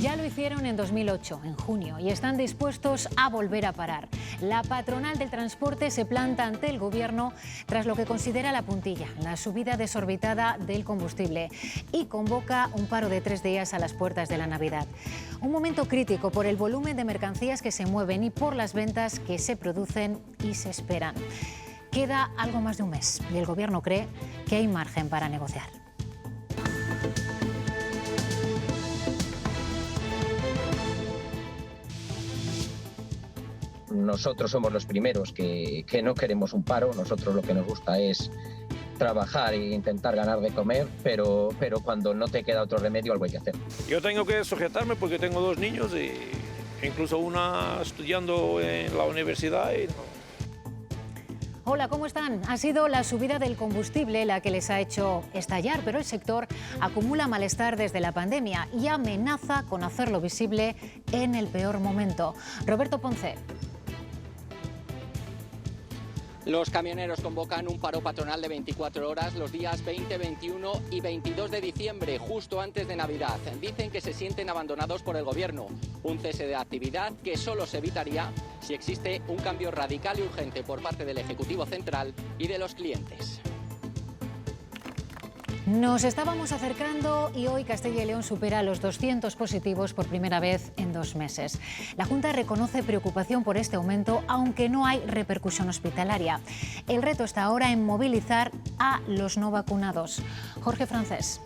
Ya lo hicieron en 2008, en junio, y están dispuestos a volver a parar. La patronal del transporte se planta ante el gobierno tras lo que considera la puntilla, la subida desorbitada del combustible, y convoca un paro de 3 días a las puertas de la Navidad. Un momento crítico por el volumen de mercancías que se mueven y por las ventas que se producen y se esperan. Queda algo más de un mes y el gobierno cree que hay margen para negociar. Nosotros somos los primeros que no queremos un paro. Nosotros lo que nos gusta es trabajar e intentar ganar de comer, pero cuando no te queda otro remedio, algo hay que hacer. Yo tengo que sujetarme porque tengo 2 niños y incluso una estudiando en la universidad. Hola, ¿cómo están? Ha sido la subida del combustible la que les ha hecho estallar, pero el sector acumula malestar desde la pandemia y amenaza con hacerlo visible en el peor momento. Roberto Ponce. Los camioneros convocan un paro patronal de 24 horas los días 20, 21 y 22 de diciembre, justo antes de Navidad. Dicen que se sienten abandonados por el gobierno. Un cese de actividad que solo se evitaría si existe un cambio radical y urgente por parte del Ejecutivo Central y de los clientes. Nos estábamos acercando y hoy Castilla y León supera los 200 positivos por primera vez en 2 meses. La Junta reconoce preocupación por este aumento, aunque no hay repercusión hospitalaria. El reto está ahora en movilizar a los no vacunados. Jorge Francés.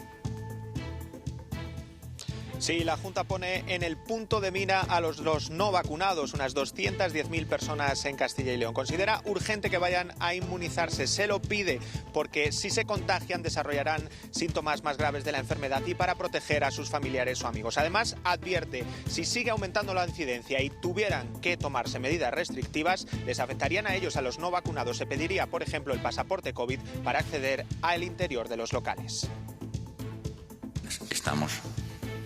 Sí, la Junta pone en el punto de mira a los no vacunados, unas 210.000 personas en Castilla y León. Considera urgente que vayan a inmunizarse, se lo pide, porque si se contagian desarrollarán síntomas más graves de la enfermedad y para proteger a sus familiares o amigos. Además, advierte, si sigue aumentando la incidencia y tuvieran que tomarse medidas restrictivas, les afectarían a ellos, a los no vacunados. Se pediría, por ejemplo, el pasaporte COVID para acceder al interior de los locales. Estamos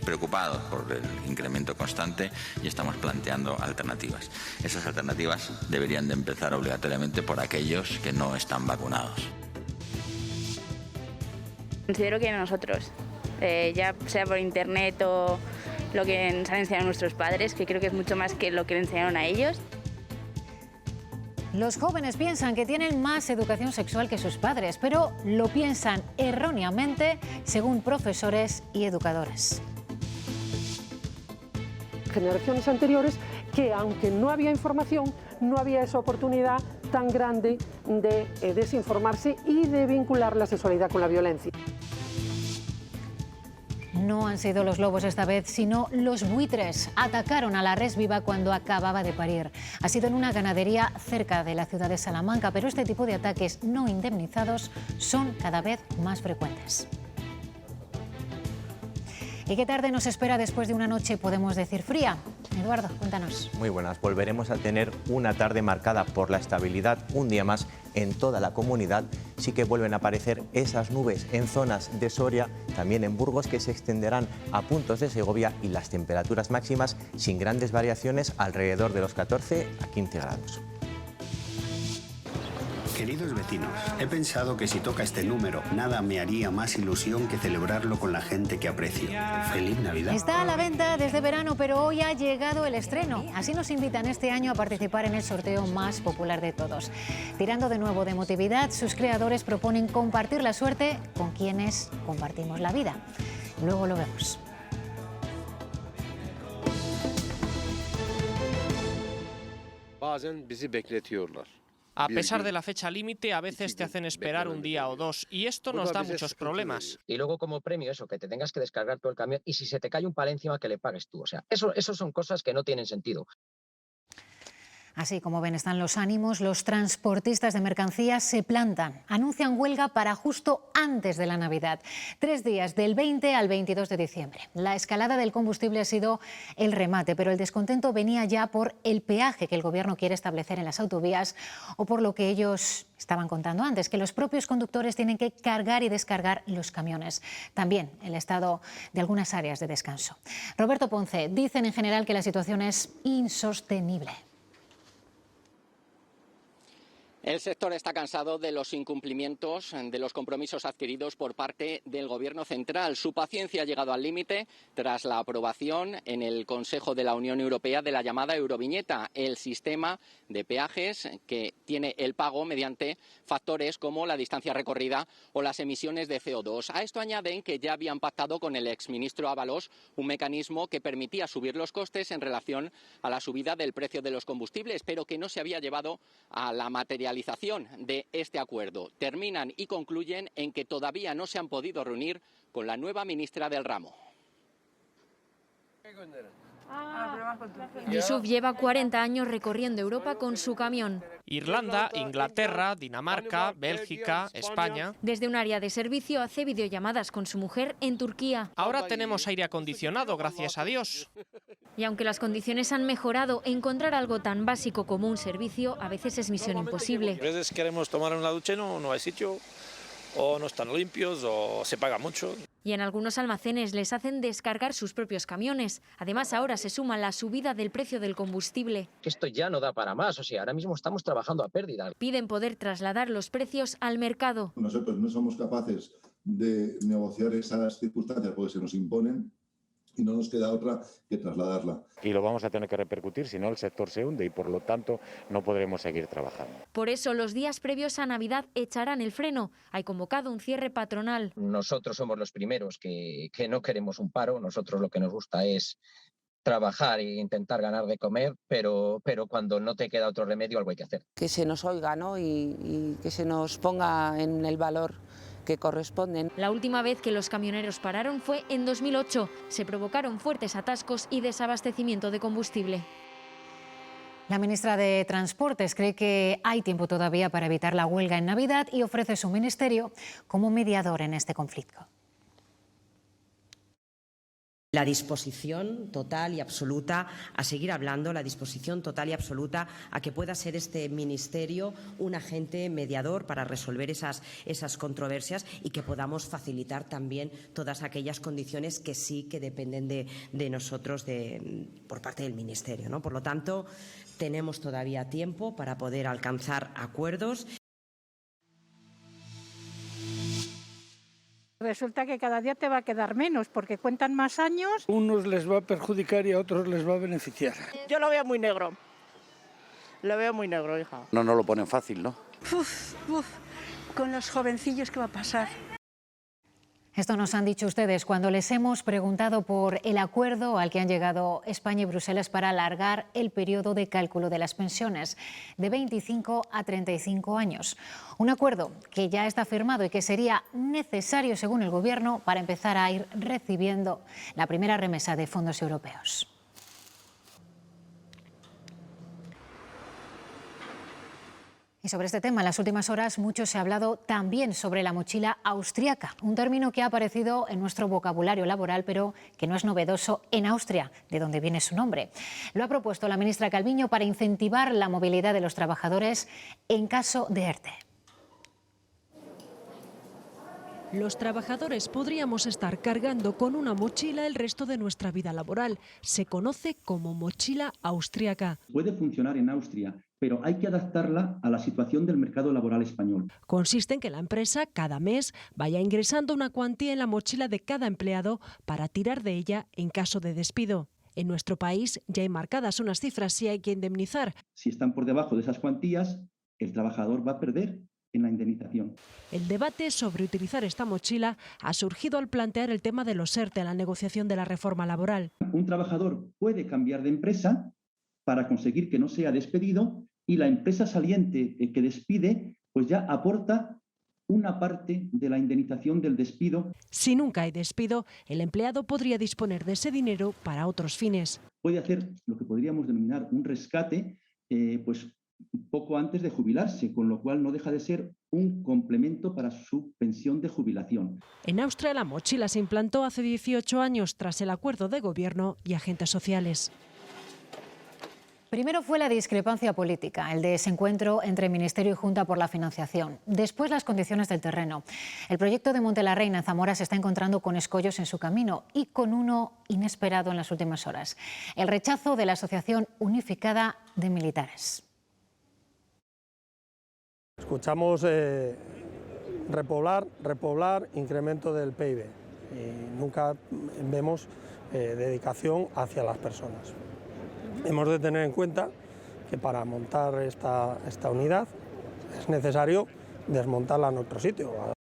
preocupados por el incremento constante y estamos planteando alternativas. Esas alternativas deberían de empezar obligatoriamente por aquellos que no están vacunados. Considero que nosotros, ya sea por internet o lo que nos han enseñado nuestros padres, que creo que es mucho más que lo que le enseñaron a ellos. Los jóvenes piensan que tienen más educación sexual que sus padres, pero lo piensan erróneamente, según profesores y educadores. Generaciones anteriores que, aunque no había información, no había esa oportunidad tan grande de desinformarse y de vincular la sexualidad con la violencia. No han sido los lobos esta vez, sino los buitres. Atacaron a la res viva cuando acababa de parir. Ha sido en una ganadería cerca de la ciudad de Salamanca, pero este tipo de ataques no indemnizados son cada vez más frecuentes. ¿Y qué tarde nos espera después de una noche, podemos decir, fría? Eduardo, cuéntanos. Muy buenas. Volveremos a tener una tarde marcada por la estabilidad un día más en toda la comunidad. Sí que vuelven a aparecer esas nubes en zonas de Soria, también en Burgos, que se extenderán a puntos de Segovia, y las temperaturas máximas sin grandes variaciones, alrededor de los 14 a 15 grados. Queridos vecinos, he pensado que si toca este número, nada me haría más ilusión que celebrarlo con la gente que aprecio. ¡Feliz Navidad! Está a la venta desde verano, pero hoy ha llegado el estreno. Así nos invitan este año a participar en el sorteo más popular de todos. Tirando de nuevo de emotividad, sus creadores proponen compartir la suerte con quienes compartimos la vida. Luego lo vemos. Bazen bizi bekletiyorlar. A pesar de la fecha límite, a veces te hacen esperar un día o 2 y esto nos da muchos problemas. Y luego como premio eso, que te tengas que descargar todo el camión y si se te cae un pala encima que le pagues tú. O sea, eso son cosas que no tienen sentido. Así como ven están los ánimos, los transportistas de mercancías se plantan. Anuncian huelga para justo antes de la Navidad. 3 días, del 20 al 22 de diciembre. La escalada del combustible ha sido el remate, pero el descontento venía ya por el peaje que el Gobierno quiere establecer en las autovías o por lo que ellos estaban contando antes, que los propios conductores tienen que cargar y descargar los camiones. También el estado de algunas áreas de descanso. Roberto Ponce, dicen en general que la situación es insostenible. El sector está cansado de los incumplimientos de los compromisos adquiridos por parte del Gobierno central. Su paciencia ha llegado al límite tras la aprobación en el Consejo de la Unión Europea de la llamada Euroviñeta, el sistema de peajes que tiene el pago mediante factores como la distancia recorrida o las emisiones de CO2. A esto añaden que ya habían pactado con el exministro Ábalos un mecanismo que permitía subir los costes en relación a la subida del precio de los combustibles, pero que no se había llevado a la materialización de este acuerdo. Terminan y concluyen en que todavía no se han podido reunir con la nueva ministra del ramo. Yusuf lleva 40 años recorriendo Europa con su camión. Irlanda, Inglaterra, Dinamarca, Bélgica, España. Desde un área de servicio hace videollamadas con su mujer en Turquía. Ahora tenemos aire acondicionado, gracias a Dios. Y aunque las condiciones han mejorado, encontrar algo tan básico como un servicio a veces es misión imposible. A veces queremos tomar una ducha y no hay sitio, o no están limpios, o se paga mucho. Y en algunos almacenes les hacen descargar sus propios camiones. Además, ahora se suma la subida del precio del combustible. Esto ya no da para más, o sea, ahora mismo estamos trabajando a pérdida. Piden poder trasladar los precios al mercado. Nosotros no somos capaces de negociar esas circunstancias porque se nos imponen y no nos queda otra que trasladarla. Y lo vamos a tener que repercutir, si no el sector se hunde y por lo tanto no podremos seguir trabajando. Por eso los días previos a Navidad echarán el freno. Hay convocado un cierre patronal. Nosotros somos los primeros que no queremos un paro, nosotros lo que nos gusta es trabajar e intentar ganar de comer, pero cuando no te queda otro remedio algo hay que hacer. Que se nos oiga, ¿no? y que se nos ponga en el valor que corresponden. La última vez que los camioneros pararon fue en 2008. Se provocaron fuertes atascos y desabastecimiento de combustible. La ministra de Transportes cree que hay tiempo todavía para evitar la huelga en Navidad y ofrece su ministerio como mediador en este conflicto. La disposición total y absoluta a seguir hablando, la disposición total y absoluta a que pueda ser este ministerio un agente mediador para resolver esas controversias y que podamos facilitar también todas aquellas condiciones que sí que dependen de nosotros por parte del ministerio, ¿no? Por lo tanto, tenemos todavía tiempo para poder alcanzar acuerdos. Resulta que cada día te va a quedar menos porque cuentan más años. Unos les va a perjudicar y a otros les va a beneficiar. Yo lo veo muy negro. Lo veo muy negro, hija. No lo ponen fácil, ¿no? Con los jovencillos, ¿qué va a pasar? Esto nos han dicho ustedes cuando les hemos preguntado por el acuerdo al que han llegado España y Bruselas para alargar el periodo de cálculo de las pensiones de 25 a 35 años. Un acuerdo que ya está firmado y que sería necesario, según el Gobierno, para empezar a ir recibiendo la primera remesa de fondos europeos. Y sobre este tema, en las últimas horas mucho se ha hablado también sobre la mochila austriaca, un término que ha aparecido en nuestro vocabulario laboral, pero que no es novedoso en Austria, de donde viene su nombre. Lo ha propuesto la ministra Calviño para incentivar la movilidad de los trabajadores en caso de ERTE. Los trabajadores podríamos estar cargando con una mochila el resto de nuestra vida laboral. Se conoce como mochila austriaca. Puede funcionar en Austria, pero hay que adaptarla a la situación del mercado laboral español. Consiste en que la empresa cada mes vaya ingresando una cuantía en la mochila de cada empleado para tirar de ella en caso de despido. En nuestro país ya hay marcadas unas cifras si hay que indemnizar. Si están por debajo de esas cuantías, el trabajador va a perder en la indemnización. El debate sobre utilizar esta mochila ha surgido al plantear el tema de los ERTE en la negociación de la reforma laboral. Un trabajador puede cambiar de empresa para conseguir que no sea despedido y la empresa saliente que despide pues ya aporta una parte de la indemnización del despido. Si nunca hay despido, el empleado podría disponer de ese dinero para otros fines. Puede hacer lo que podríamos denominar un rescate, pues poco antes de jubilarse, con lo cual no deja de ser un complemento para su pensión de jubilación. En Austria la mochila se implantó hace 18 años tras el acuerdo de gobierno y agentes sociales. Primero fue la discrepancia política, el desencuentro entre Ministerio y Junta por la financiación. Después las condiciones del terreno. El proyecto de Monte la Reina en Zamora se está encontrando con escollos en su camino y con uno inesperado en las últimas horas. El rechazo de la Asociación Unificada de Militares. Escuchamos repoblar, incremento del PIB y nunca vemos dedicación hacia las personas. Hemos de tener en cuenta que para montar esta unidad es necesario desmontarla en otro sitio.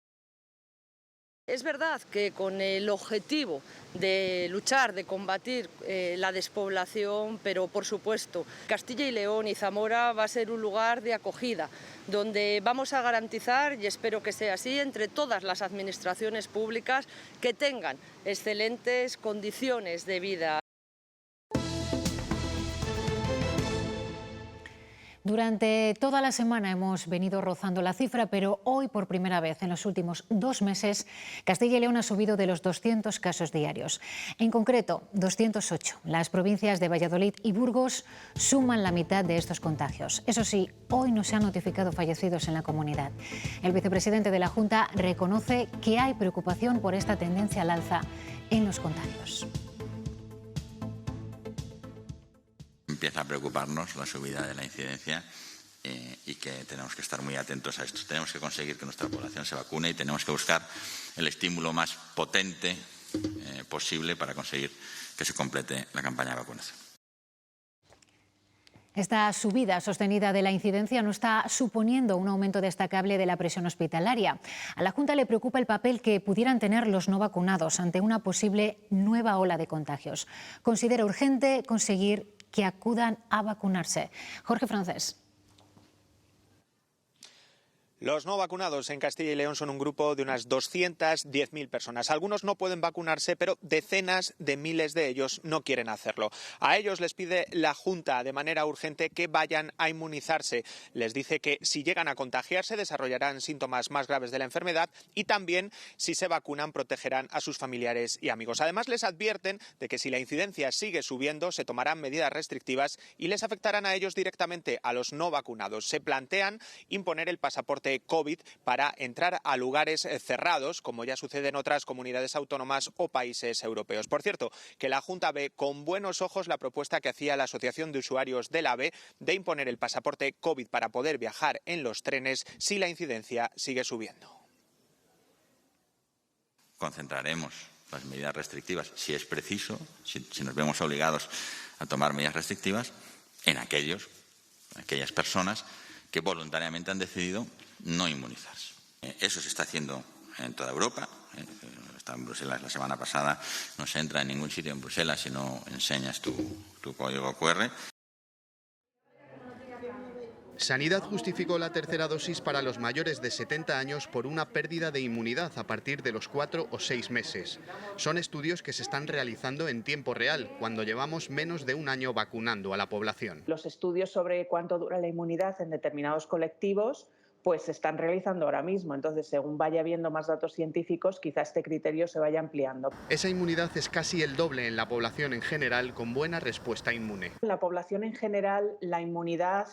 Es verdad que con el objetivo de luchar, de combatir la despoblación, pero por supuesto Castilla y León y Zamora va a ser un lugar de acogida, donde vamos a garantizar, y espero que sea así, entre todas las administraciones públicas que tengan excelentes condiciones de vida. Durante toda la semana hemos venido rozando la cifra, pero hoy por primera vez en los últimos 2 meses Castilla y León ha subido de los 200 casos diarios. En concreto, 208. Las provincias de Valladolid y Burgos suman la mitad de estos contagios. Eso sí, hoy no se han notificado fallecidos en la comunidad. El vicepresidente de la Junta reconoce que hay preocupación por esta tendencia al alza en los contagios. Empieza a preocuparnos la subida de la incidencia y que tenemos que estar muy atentos a esto. Tenemos que conseguir que nuestra población se vacune y tenemos que buscar el estímulo más potente posible para conseguir que se complete la campaña de vacunación. Esta subida sostenida de la incidencia no está suponiendo un aumento destacable de la presión hospitalaria. A la Junta le preocupa el papel que pudieran tener los no vacunados ante una posible nueva ola de contagios. Considera urgente conseguir que acudan a vacunarse. Jorge Francés. Los no vacunados en Castilla y León son un grupo de unas 210.000 personas. Algunos no pueden vacunarse, pero decenas de miles de ellos no quieren hacerlo. A ellos les pide la Junta de manera urgente que vayan a inmunizarse. Les dice que si llegan a contagiarse desarrollarán síntomas más graves de la enfermedad y también si se vacunan protegerán a sus familiares y amigos. Además les advierten de que si la incidencia sigue subiendo se tomarán medidas restrictivas y les afectarán a ellos directamente, a los no vacunados. Se plantean imponer el pasaporte COVID para entrar a lugares cerrados, como ya sucede en otras comunidades autónomas o países europeos. Por cierto, que la Junta ve con buenos ojos la propuesta que hacía la Asociación de Usuarios del AVE de imponer el pasaporte COVID para poder viajar en los trenes si la incidencia sigue subiendo. Concentraremos las medidas restrictivas, si es preciso, si nos vemos obligados a tomar medidas restrictivas, en aquellas personas que voluntariamente han decidido no inmunizarse. Eso se está haciendo en toda Europa. Estaba en Bruselas la semana pasada. No se entra en ningún sitio en Bruselas si no enseñas tu código QR. Sanidad justificó la tercera dosis para los mayores de 70 años por una pérdida de inmunidad a partir de los 4 o 6 meses. Son estudios que se están realizando en tiempo real, cuando llevamos menos de un año vacunando a la población. Los estudios sobre cuánto dura la inmunidad en determinados colectivos pues se están realizando ahora mismo. Entonces, según vaya habiendo más datos científicos, quizá este criterio se vaya ampliando. Esa inmunidad es casi el doble en la población en general, con buena respuesta inmune. En la población en general, la inmunidad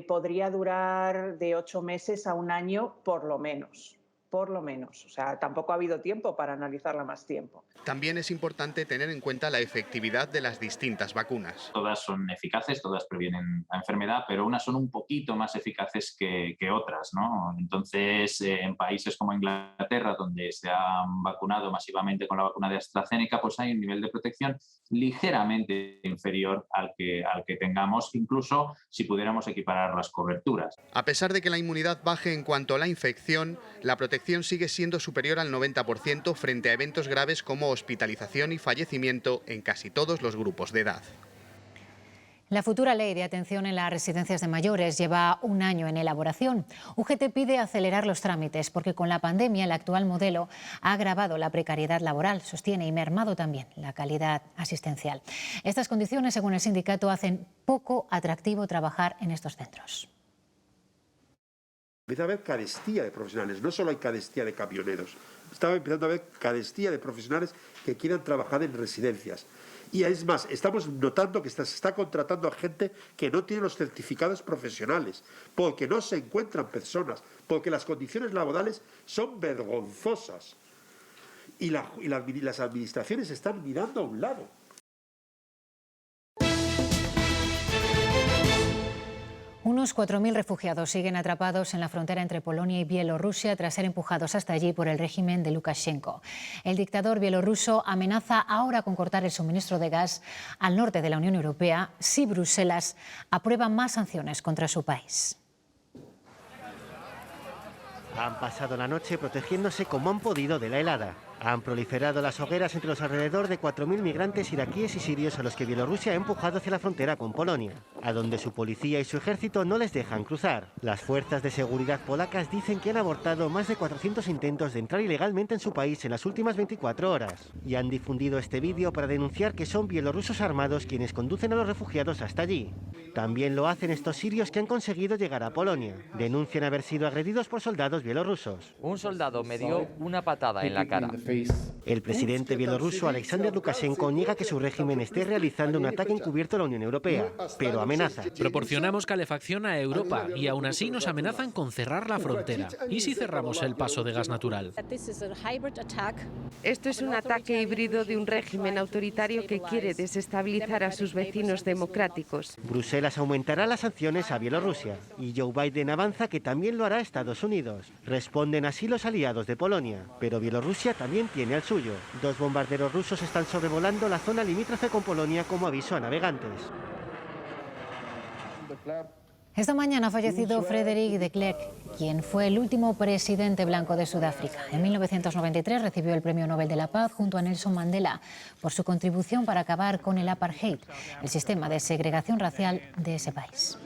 podría durar de 8 meses a 1 año por lo menos. O sea, tampoco ha habido tiempo para analizarla más tiempo. También es importante tener en cuenta la efectividad de las distintas vacunas. Todas son eficaces, todas previenen la enfermedad, pero unas son un poquito más eficaces que otras, ¿no? Entonces, en países como Inglaterra, donde se han vacunado masivamente con la vacuna de AstraZeneca, pues hay un nivel de protección ligeramente inferior al que tengamos, incluso si pudiéramos equiparar las coberturas. A pesar de que la inmunidad baje en cuanto a la infección, la protección sigue siendo superior al 90% frente a eventos graves como hospitalización y fallecimiento en casi todos los grupos de edad. La futura ley de atención en las residencias de mayores lleva 1 año en elaboración. UGT pide acelerar los trámites porque con la pandemia el actual modelo ha agravado la precariedad laboral, sostiene, y mermado también la calidad asistencial. Estas condiciones, según el sindicato, hacen poco atractivo trabajar en estos centros. Empieza a haber carestía de profesionales, no solo hay carestía de camioneros, estaba empezando a haber carestía de profesionales que quieran trabajar en residencias. Y es más, estamos notando que se está contratando a gente que no tiene los certificados profesionales, porque no se encuentran personas, porque las condiciones laborales son vergonzosas. Y las administraciones están mirando a un lado. Unos 4.000 refugiados siguen atrapados en la frontera entre Polonia y Bielorrusia tras ser empujados hasta allí por el régimen de Lukashenko. El dictador bielorruso amenaza ahora con cortar el suministro de gas al norte de la Unión Europea si Bruselas aprueba más sanciones contra su país. Han pasado la noche protegiéndose como han podido de la helada. Han proliferado las hogueras entre los alrededor de 4.000 migrantes iraquíes y sirios a los que Bielorrusia ha empujado hacia la frontera con Polonia, a donde su policía y su ejército no les dejan cruzar. Las fuerzas de seguridad polacas dicen que han abortado más de 400 intentos de entrar ilegalmente en su país en las últimas 24 horas y han difundido este vídeo para denunciar que son bielorrusos armados quienes conducen a los refugiados hasta allí. También lo hacen estos sirios que han conseguido llegar a Polonia. Denuncian haber sido agredidos por soldados bielorrusos. Un soldado me dio una patada en la cara. El presidente bielorruso Alexander Lukashenko niega que su régimen esté realizando un ataque encubierto a la Unión Europea, pero amenaza. Proporcionamos calefacción a Europa y aún así nos amenazan con cerrar la frontera. ¿Y si cerramos el paso de gas natural? Esto es un ataque híbrido de un régimen autoritario que quiere desestabilizar a sus vecinos democráticos. Bruselas aumentará las sanciones a Bielorrusia y Joe Biden avanza que también lo hará Estados Unidos. Responden así los aliados de Polonia, pero Bielorrusia también tiene al suyo. 2 bombarderos rusos están sobrevolando la zona limítrofe con Polonia como aviso a navegantes. Esta mañana ha fallecido Frederik de Klerk, quien fue el último presidente blanco de Sudáfrica. En 1993 recibió el Premio Nobel de la Paz junto a Nelson Mandela por su contribución para acabar con el apartheid, el sistema de segregación racial de ese país.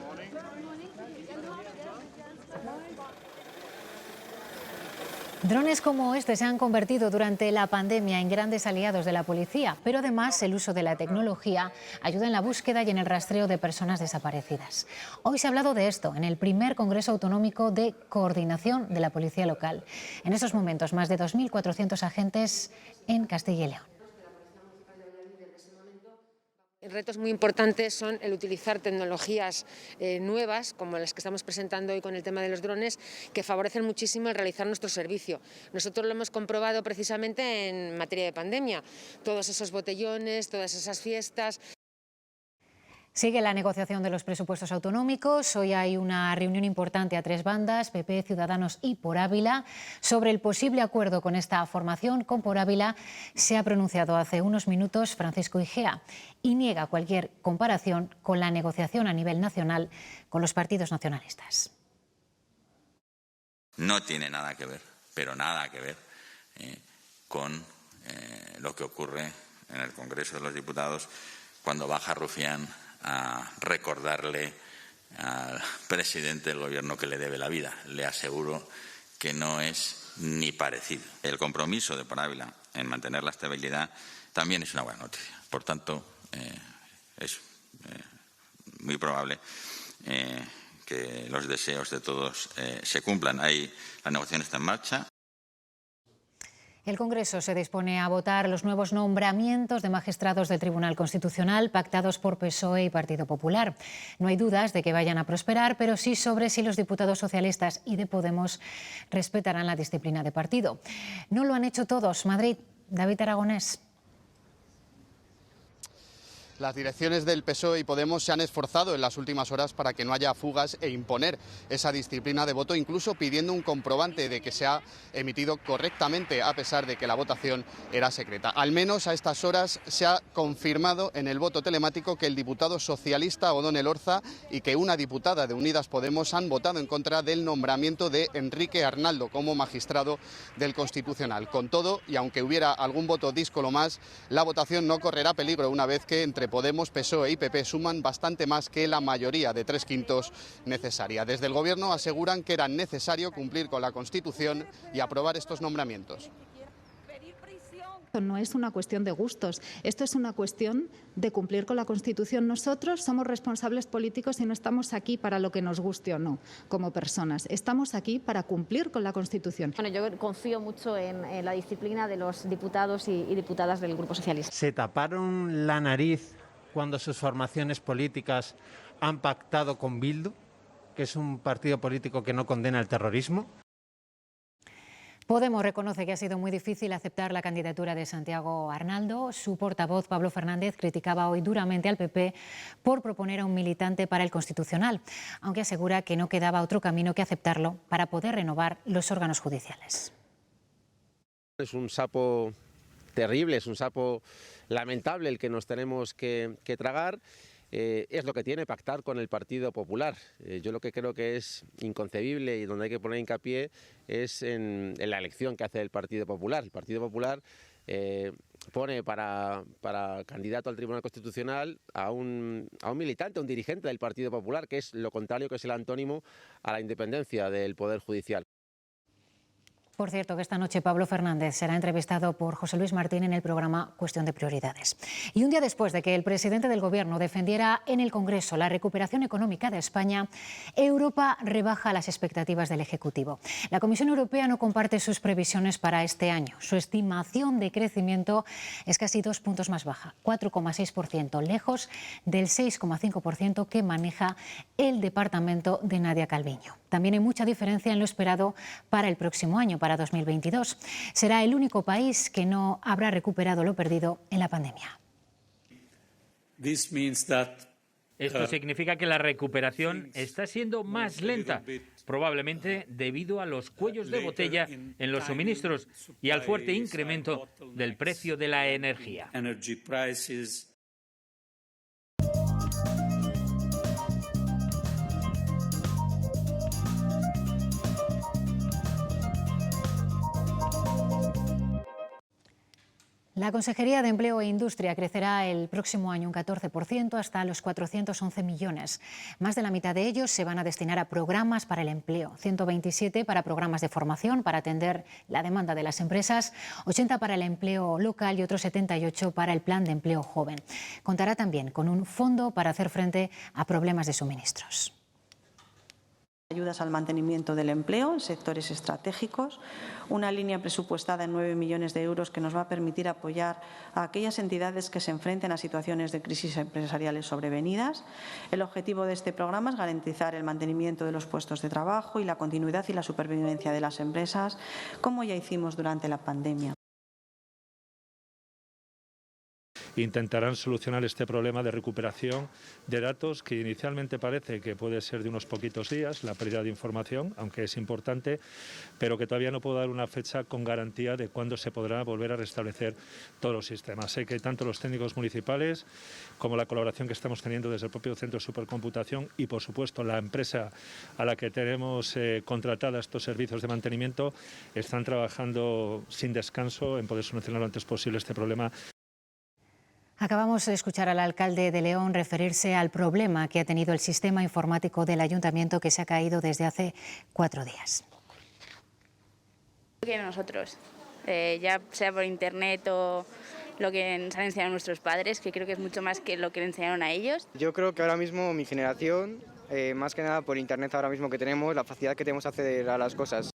Drones como este se han convertido durante la pandemia en grandes aliados de la policía, pero además el uso de la tecnología ayuda en la búsqueda y en el rastreo de personas desaparecidas. Hoy se ha hablado de esto en el primer Congreso Autonómico de Coordinación de la Policía Local. En estos momentos, más de 2.400 agentes en Castilla y León. Retos muy importantes son el utilizar tecnologías nuevas, como las que estamos presentando hoy con el tema de los drones, que favorecen muchísimo el realizar nuestro servicio. Nosotros lo hemos comprobado precisamente en materia de pandemia. Todos esos botellones, todas esas fiestas. Sigue la negociación de los presupuestos autonómicos. Hoy hay una reunión importante a 3 bandas, PP, Ciudadanos y Por Ávila. Sobre el posible acuerdo con esta formación, con Por Ávila, se ha pronunciado hace unos minutos Francisco Igea y niega cualquier comparación con la negociación a nivel nacional con los partidos nacionalistas. No tiene nada que ver, pero nada que ver con lo que ocurre en el Congreso de los Diputados cuando baja Rufián a recordarle al presidente del gobierno que le debe la vida. Le aseguro que no es ni parecido. El compromiso de Por Ávila en mantener la estabilidad también es una buena noticia. Por tanto, es muy probable que los deseos de todos se cumplan. La negociación está en marcha. El Congreso se dispone a votar los nuevos nombramientos de magistrados del Tribunal Constitucional pactados por PSOE y Partido Popular. No hay dudas de que vayan a prosperar, pero sí sobre si los diputados socialistas y de Podemos respetarán la disciplina de partido. No lo han hecho todos. Madrid, David Aragonés. Las direcciones del PSOE y Podemos se han esforzado en las últimas horas para que no haya fugas e imponer esa disciplina de voto, incluso pidiendo un comprobante de que se ha emitido correctamente a pesar de que la votación era secreta. Al menos a estas horas se ha confirmado en el voto telemático que el diputado socialista Odón Elorza y que una diputada de Unidas Podemos han votado en contra del nombramiento de Enrique Arnaldo como magistrado del Constitucional. Con todo, y aunque hubiera algún voto díscolo más, la votación no correrá peligro una vez que entre Podemos, PSOE y PP suman bastante más que la mayoría de 3/5 necesaria. Desde el Gobierno aseguran que era necesario cumplir con la Constitución y aprobar estos nombramientos. No es una cuestión de gustos, esto es una cuestión de cumplir con la Constitución. Nosotros somos responsables políticos y no estamos aquí para lo que nos guste o no, como personas. Estamos aquí para cumplir con la Constitución. Bueno, yo confío mucho en la disciplina de los diputados y diputadas del Grupo Socialista. Se taparon la nariz cuando sus formaciones políticas han pactado con Bildu, que es un partido político que no condena el terrorismo. Podemos reconoce que ha sido muy difícil aceptar la candidatura de Santiago Arnaldo. Su portavoz, Pablo Fernández, criticaba hoy duramente al PP por proponer a un militante para el Constitucional, aunque asegura que no quedaba otro camino que aceptarlo para poder renovar los órganos judiciales. Es un sapo terrible, es un sapo lamentable el que nos tenemos que tragar. Es lo que tiene pactar con el Partido Popular. Yo lo que creo que es inconcebible y donde hay que poner hincapié es en la elección que hace el Partido Popular. El Partido Popular pone para candidato al Tribunal Constitucional a un militante, a un dirigente del Partido Popular, que es lo contrario, que es el antónimo a la independencia del Poder Judicial. Por cierto, que esta noche Pablo Fernández será entrevistado por José Luis Martín en el programa Cuestión de Prioridades. Y un día después de que el presidente del Gobierno defendiera en el Congreso la recuperación económica de España, Europa rebaja las expectativas del Ejecutivo. La Comisión Europea no comparte sus previsiones para este año. Su estimación de crecimiento es casi 2 puntos más baja, 4,6%, lejos del 6,5% que maneja el departamento de Nadia Calviño. También hay mucha diferencia en lo esperado para el próximo año, para 2022. Será el único país que no habrá recuperado lo perdido en la pandemia. Esto significa que la recuperación está siendo más lenta, probablemente debido a los cuellos de botella en los suministros y al fuerte incremento del precio de la energía. La Consejería de Empleo e Industria crecerá el próximo año un 14% hasta los 411 millones. Más de la mitad de ellos se van a destinar a programas para el empleo, 127 para programas de formación para atender la demanda de las empresas, 80 para el empleo local y otros 78 para el plan de empleo joven. Contará también con un fondo para hacer frente a problemas de suministros. Ayudas al mantenimiento del empleo en sectores estratégicos, una línea presupuestada en 9 millones de euros que nos va a permitir apoyar a aquellas entidades que se enfrenten a situaciones de crisis empresariales sobrevenidas. El objetivo de este programa es garantizar el mantenimiento de los puestos de trabajo y la continuidad y la supervivencia de las empresas, como ya hicimos durante la pandemia. Intentarán solucionar este problema de recuperación de datos que inicialmente parece que puede ser de unos poquitos días, la pérdida de información, aunque es importante, pero que todavía no puedo dar una fecha con garantía de cuándo se podrá volver a restablecer todos los sistemas. Sé que tanto los técnicos municipales como la colaboración que estamos teniendo desde el propio Centro de Supercomputación y, por supuesto, la empresa a la que tenemos contratada estos servicios de mantenimiento están trabajando sin descanso en poder solucionar lo antes posible este problema. Acabamos de escuchar al alcalde de León referirse al problema que ha tenido el sistema informático del ayuntamiento, que se ha caído desde hace 4 días. Que nosotros, ya sea por internet o lo que nos han enseñado nuestros padres, que creo que es mucho más que lo que le enseñaron a ellos. Yo creo que ahora mismo mi generación, más que nada por internet ahora mismo que tenemos, la facilidad que tenemos de acceder a las cosas.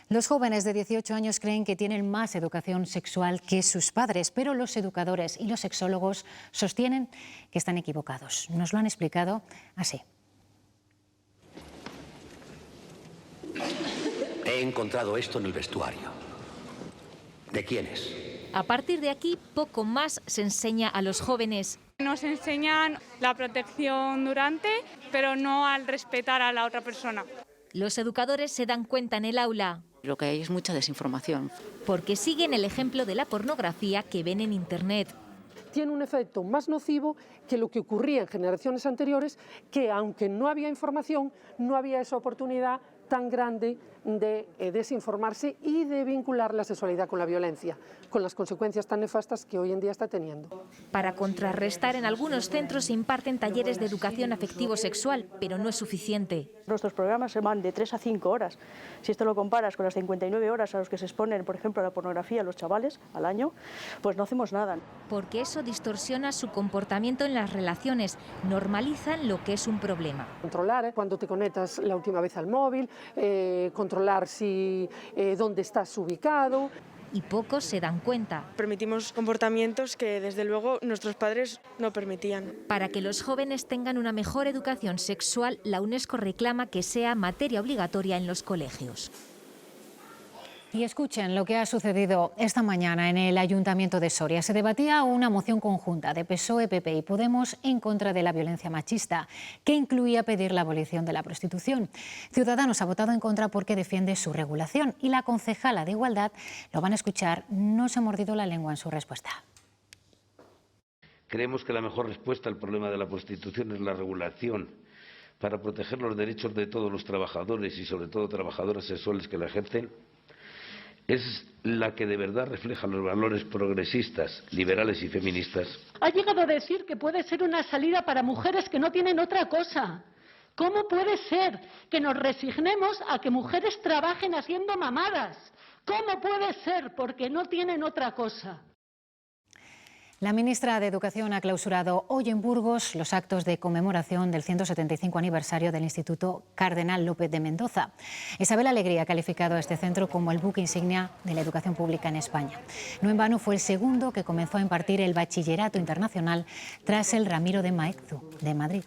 Los jóvenes de 18 años creen que tienen más educación sexual que sus padres, pero los educadores y los sexólogos sostienen que están equivocados. Nos lo han explicado así. He encontrado esto en el vestuario. ¿De quién es? A partir de aquí, poco más se enseña a los jóvenes. Nos enseñan la protección durante, pero no al respetar a la otra persona. Los educadores se dan cuenta en el aula. Lo que hay es mucha desinformación. Porque siguen el ejemplo de la pornografía que ven en Internet. Tiene un efecto más nocivo que lo que ocurría en generaciones anteriores, que aunque no había información, no había esa oportunidad tan grande de desinformarse y de vincular la sexualidad con la violencia, con las consecuencias tan nefastas que hoy en día está teniendo. Para contrarrestar, en algunos centros se imparten talleres de educación afectivo-sexual, pero no es suficiente. Nuestros programas se van de 3 a 5 horas. Si esto lo comparas con las 59 horas a los que se exponen, por ejemplo, a la pornografía los chavales al año, pues no hacemos nada. Porque eso distorsiona su comportamiento en las relaciones, normalizan lo que es un problema. Controlar cuando te conectas la última vez al móvil, controlar dónde estás ubicado. Y pocos se dan cuenta. Permitimos comportamientos que desde luego nuestros padres no permitían. Para que los jóvenes tengan una mejor educación sexual, la UNESCO reclama que sea materia obligatoria en los colegios. Y escuchen lo que ha sucedido esta mañana en el Ayuntamiento de Soria. Se debatía una moción conjunta de PSOE, PP y Podemos en contra de la violencia machista, que incluía pedir la abolición de la prostitución. Ciudadanos ha votado en contra porque defiende su regulación y la concejala de Igualdad, lo van a escuchar, no se ha mordido la lengua en su respuesta. Creemos que la mejor respuesta al problema de la prostitución es la regulación para proteger los derechos de todos los trabajadores y sobre todo trabajadoras sexuales que la ejercen. Es la que de verdad refleja los valores progresistas, liberales y feministas. Ha llegado a decir que puede ser una salida para mujeres que no tienen otra cosa. ¿Cómo puede ser que nos resignemos a que mujeres trabajen haciendo mamadas? ¿Cómo puede ser? Porque no tienen otra cosa. La ministra de Educación ha clausurado hoy en Burgos los actos de conmemoración del 175 aniversario del Instituto Cardenal López de Mendoza. Isabel Alegría ha calificado a este centro como el buque insignia de la educación pública en España. No en vano fue el segundo que comenzó a impartir el bachillerato internacional tras el Ramiro de Maeztu de Madrid.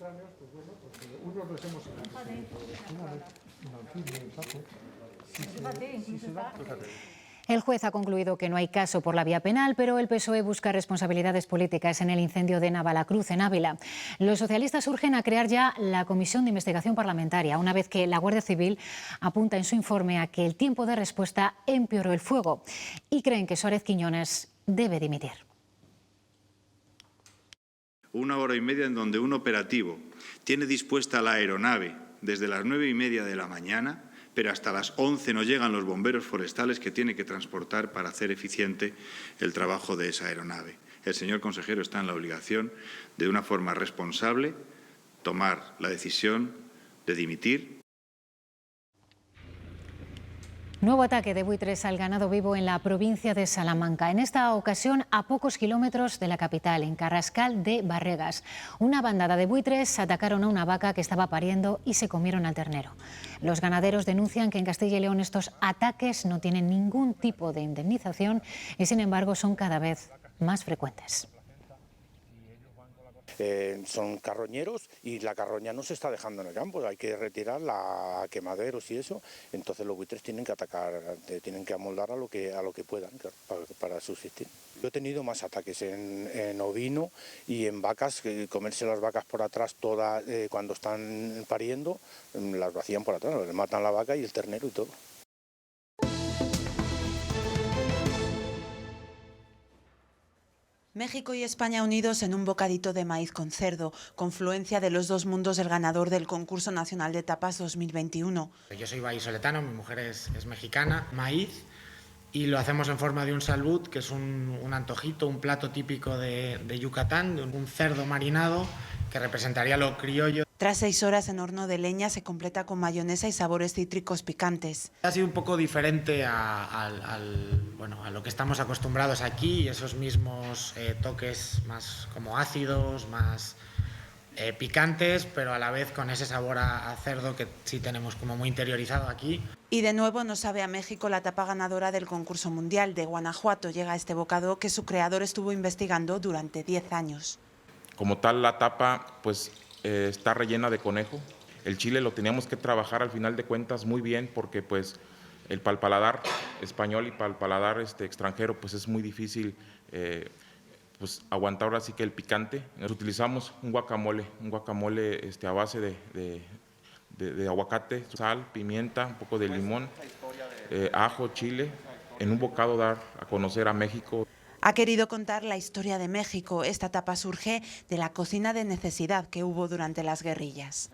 El juez ha concluido que no hay caso por la vía penal, pero el PSOE busca responsabilidades políticas en el incendio de Navalacruz, en Ávila. Los socialistas urgen a crear ya la comisión de investigación parlamentaria, una vez que la Guardia Civil apunta en su informe a que el tiempo de respuesta empeoró el fuego y creen que Suárez Quiñones debe dimitir. 1 hora y media en donde un operativo tiene dispuesta la aeronave desde las 9:30 de la mañana, pero hasta las 11 no llegan los bomberos forestales que tiene que transportar para hacer eficiente el trabajo de esa aeronave. El señor consejero está en la obligación, de una forma responsable, tomar la decisión de dimitir. Nuevo ataque de buitres al ganado vivo en la provincia de Salamanca. En esta ocasión a pocos kilómetros de la capital, en Carrascal de Barregas. Una bandada de buitres atacaron a una vaca que estaba pariendo y se comieron al ternero. Los ganaderos denuncian que en Castilla y León estos ataques no tienen ningún tipo de indemnización y sin embargo son cada vez más frecuentes. Son carroñeros y la carroña no se está dejando en el campo, hay que retirarla a quemaderos y eso, entonces los buitres tienen que atacar, tienen que amoldar a lo que puedan, claro, para subsistir. Yo he tenido más ataques en ovino y en vacas, comerse las vacas por atrás todas cuando están pariendo, las vacían por atrás, les matan la vaca y el ternero y todo. México y España unidos en un bocadito de maíz con cerdo, confluencia de los dos mundos del ganador del Concurso Nacional de Tapas 2021. Yo soy vallisoletano, mi mujer es mexicana, maíz, y lo hacemos en forma de un salbut, que es un antojito, un plato típico de Yucatán, de un cerdo marinado que representaría lo criollo. Tras 6 horas en horno de leña se completa con mayonesa y sabores cítricos picantes. Ha sido un poco diferente a lo que estamos acostumbrados aquí, y esos mismos toques más como ácidos, más picantes, pero a la vez con ese sabor a cerdo que sí tenemos como muy interiorizado aquí. Y de nuevo nos sabe a México la tapa ganadora del concurso mundial. De Guanajuato llega este bocado que su creador estuvo investigando durante 10 años. Como tal, la tapa pues está rellena de conejo. El chile lo teníamos que trabajar al final de cuentas muy bien, porque pues para el paladar español y para el paladar extranjero pues es muy difícil pues aguantar ahora sí que el picante. Utilizamos un guacamole a base de aguacate, sal, pimienta, un poco de limón, ajo, chile, en un bocado dar a conocer a México. Ha querido contar la historia de México. Esta tapa surge de la cocina de necesidad que hubo durante las guerrillas.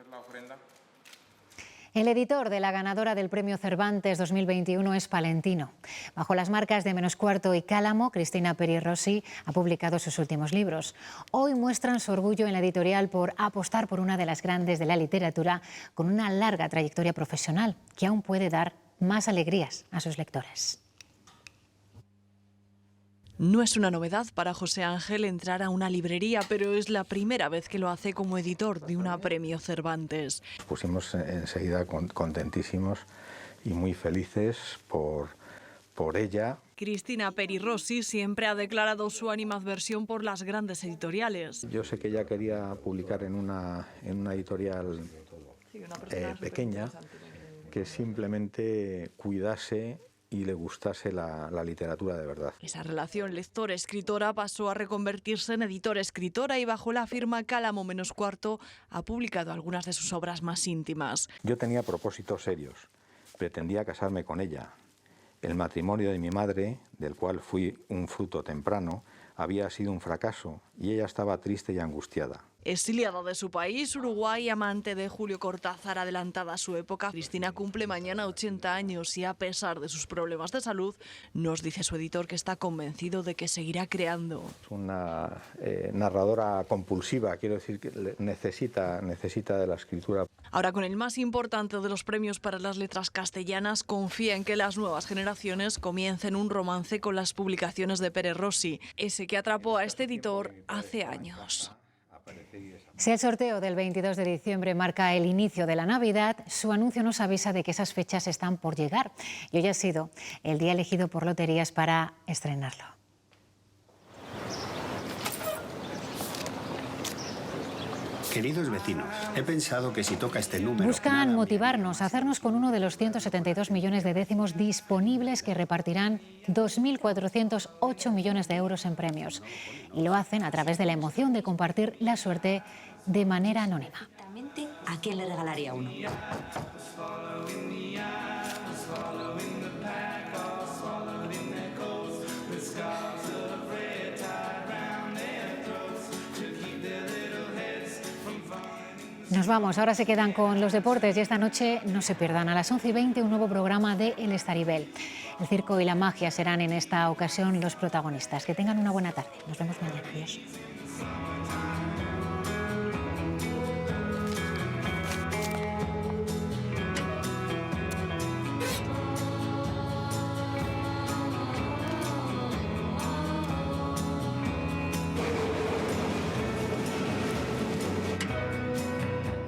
El editor de la ganadora del Premio Cervantes 2021 es palentino. Bajo las marcas de Menos Cuarto y Cálamo, Cristina Peri Rossi ha publicado sus últimos libros. Hoy muestran su orgullo en la editorial por apostar por una de las grandes de la literatura con una larga trayectoria profesional que aún puede dar más alegrías a sus lectores. No es una novedad para José Ángel entrar a una librería, pero es la primera vez que lo hace como editor de una Premio Cervantes. Nos pusimos enseguida contentísimos y muy felices por ella. Cristina Peri Rossi siempre ha declarado su animadversión por las grandes editoriales. Yo sé que ella quería publicar en una editorial pequeña que simplemente cuidase y le gustase la literatura de verdad. Esa relación lectora-escritora pasó a reconvertirse en editora-escritora y bajo la firma Cálamo -4 ha publicado algunas de sus obras más íntimas. Yo tenía propósitos serios. Pretendía casarme con ella. El matrimonio de mi madre, del cual fui un fruto temprano, había sido un fracaso y ella estaba triste y angustiada. Exiliada de su país, Uruguay, amante de Julio Cortázar, adelantada a su época, Cristina cumple mañana 80 años y a pesar de sus problemas de salud, nos dice su editor que está convencido de que seguirá creando. Es una narradora compulsiva, quiero decir que necesita de la escritura. Ahora, con el más importante de los premios para las letras castellanas, confía en que las nuevas generaciones comiencen un romance con las publicaciones de Pérez Rossi, ese que atrapó a este editor hace años. Si el sorteo del 22 de diciembre marca el inicio de la Navidad, su anuncio nos avisa de que esas fechas están por llegar. Y hoy ha sido el día elegido por Loterías para estrenarlo. Queridos vecinos, he pensado que si toca este número... Buscan motivarnos a hacernos con uno de los 172 millones de décimos disponibles que repartirán 2.408 millones de euros en premios. Y lo hacen a través de la emoción de compartir la suerte de manera anónima. ¿A quién le regalaría uno? Nos vamos, ahora se quedan con los deportes y esta noche no se pierdan a las 11:20 un nuevo programa de El Estaribel. El circo y la magia serán en esta ocasión los protagonistas. Que tengan una buena tarde. Nos vemos mañana. Adiós.